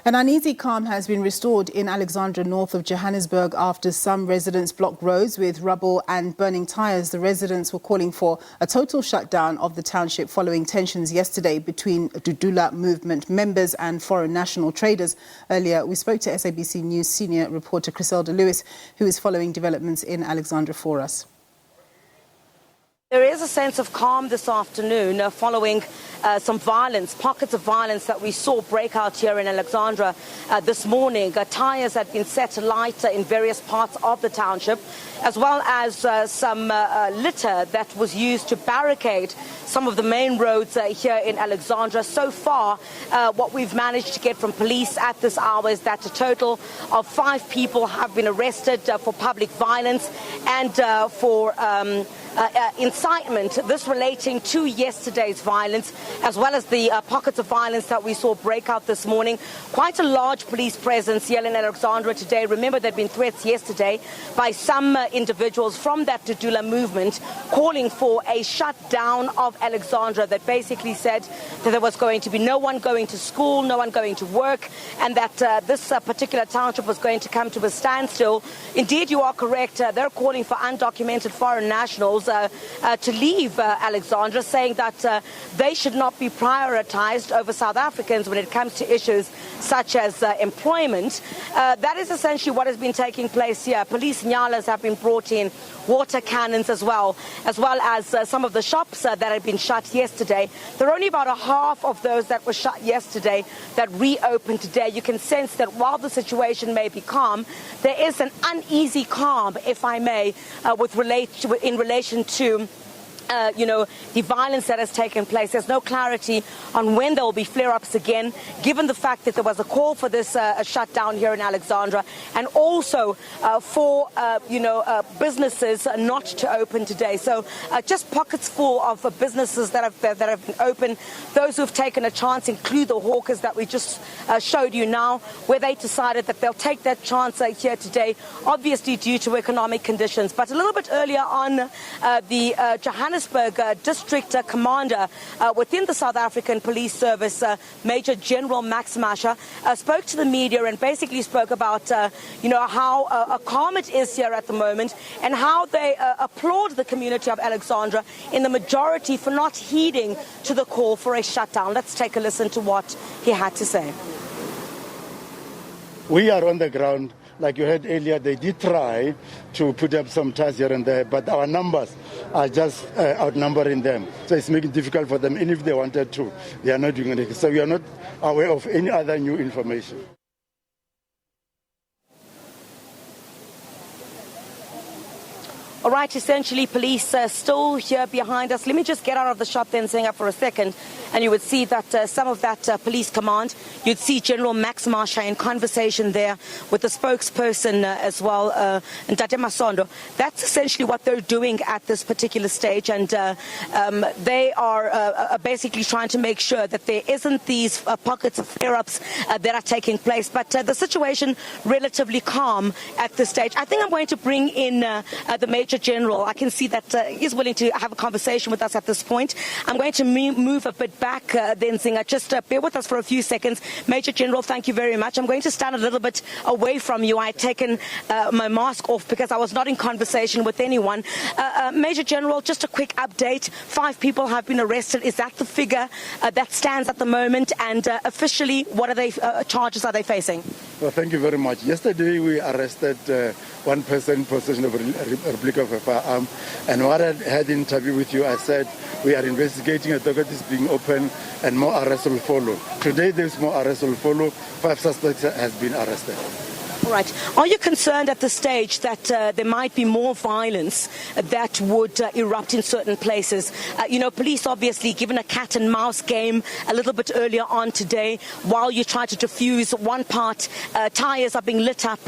An uneasy calm has been restored in Alexandra, north of Johannesburg, after some residents blocked roads with rubble and burning tyres. The residents were calling for a total shutdown of the township following tensions yesterday between Dudula Movement members and foreign national traders. Earlier, we spoke to SABC News senior reporter Chriselda, who is following developments in Alexandra for us. There is a sense of calm this afternoon following some violence, pockets of violence that we saw break out here in Alexandra this morning. Tyres had been set alight in various parts of the township, as well as some litter that was used to barricade some of the main roads here in Alexandra. So far, what we've managed to get from police at this hour is that a total of 5 people have been arrested for public violence and for incitement, this relating to yesterday's violence, as well as the pockets of violence that we saw break out this morning. Quite a large police presence here in Alexandra today. Remember, there had been threats yesterday by some individuals from that Dudula movement calling for a shutdown of Alexandra, that basically said that there was going to be no one going to school, no one going to work, and that this particular township was going to come to a standstill. Indeed, you are correct. They're calling for undocumented foreign nationals to leave Alexandra, saying that they should not be prioritized over South Africans when it comes to issues such as employment. That is essentially what has been taking place here. Police nyalas have been brought in, water cannons as well as some of the shops that had been shut yesterday. There are only about a half of those that were shut yesterday that reopened today. You can sense that while the situation may be calm, there is an uneasy calm, if I may, in relation to the violence that has taken place. There's no clarity on when there will be flare-ups again, given the fact that there was a call for this shutdown here in Alexandra, and also for businesses not to open today. So just pockets full of businesses that have been open. Those who've taken a chance include the hawkers that we just showed you now, where they decided that they'll take that chance here today, obviously due to economic conditions. But a little bit earlier on, the Johannesburg District Commander within the South African Police Service, Major General Max Masha, spoke to the media and basically spoke about how calm it is here at the moment, and how they applaud the community of Alexandra in the majority for not heeding to the call for a shutdown. Let's take a listen to what he had to say. We are on the ground. Like you heard earlier, they did try to put up some tyres here and there, but our numbers are just outnumbering them. So it's making it difficult for them, and if they wanted to, they are not doing it. So we are not aware of any other new information. All right, essentially, police still here behind us. Let me just get out of the shot then, Zinga, for a second, and you would see that some of that police command, you'd see General Max Masha in conversation there with the spokesperson as well, Ntate Masondo. That's essentially what they're doing at this particular stage, and they are basically trying to make sure that there isn't these pockets of flare-ups that are taking place. But the situation relatively calm at this stage. I think I'm going to bring in the Major General. I can see that he's willing to have a conversation with us at this point. I'm going to move a bit back then, Zinga. Just bear with us for a few seconds. Major General, thank you very much. I'm going to stand a little bit away from you. I had taken my mask off because I was not in conversation with anyone. Major General, just a quick update. 5 people have been arrested. Is that the figure that stands at the moment? And officially, what are they charges are they facing? Well, thank you very much. Yesterday, we arrested one person in possession of a replica of a firearm. And what I had in interview with you, I said we are investigating, a docket is being opened, and more arrests will follow. Today, there's more arrests will follow. 5 suspects have been arrested. All right. Are you concerned at this stage that there might be more violence that would erupt in certain places? Police obviously given a cat and mouse game a little bit earlier on today. While you try to defuse one part, tyres are being lit up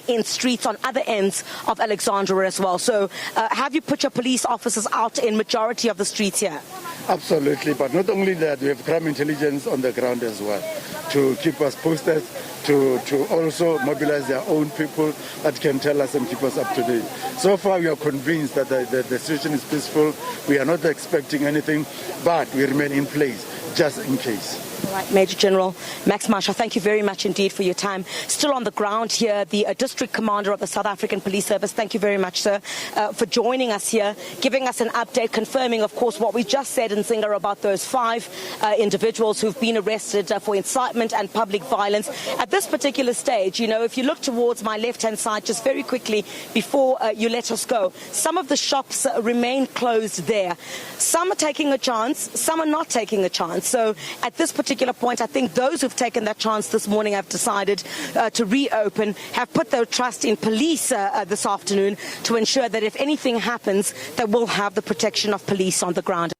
in streets on other ends of Alexandra as well. So have you put your police officers out in majority of the streets here? Absolutely. But not only that, we have crime intelligence on the ground as well to keep us posted, to also mobilize their own people that can tell us and keep us up to date. So far, we are convinced that the situation is peaceful. We are not expecting anything, but we remain in place just in case. Right, Major General Max Masha, thank you very much indeed for your time. Still on the ground here, the District Commander of the South African Police Service. Thank you very much, sir, for joining us here, giving us an update, confirming, of course, what we just said in Singa about those 5 individuals who've been arrested for incitement and public violence. At this particular stage, you know, if you look towards my left-hand side, just very quickly before you let us go, some of the shops remain closed there. Some are taking a chance, some are not taking a chance. So at this particular point, I think those who've taken that chance this morning have decided to reopen, have put their trust in police this afternoon to ensure that if anything happens, that we'll have the protection of police on the ground.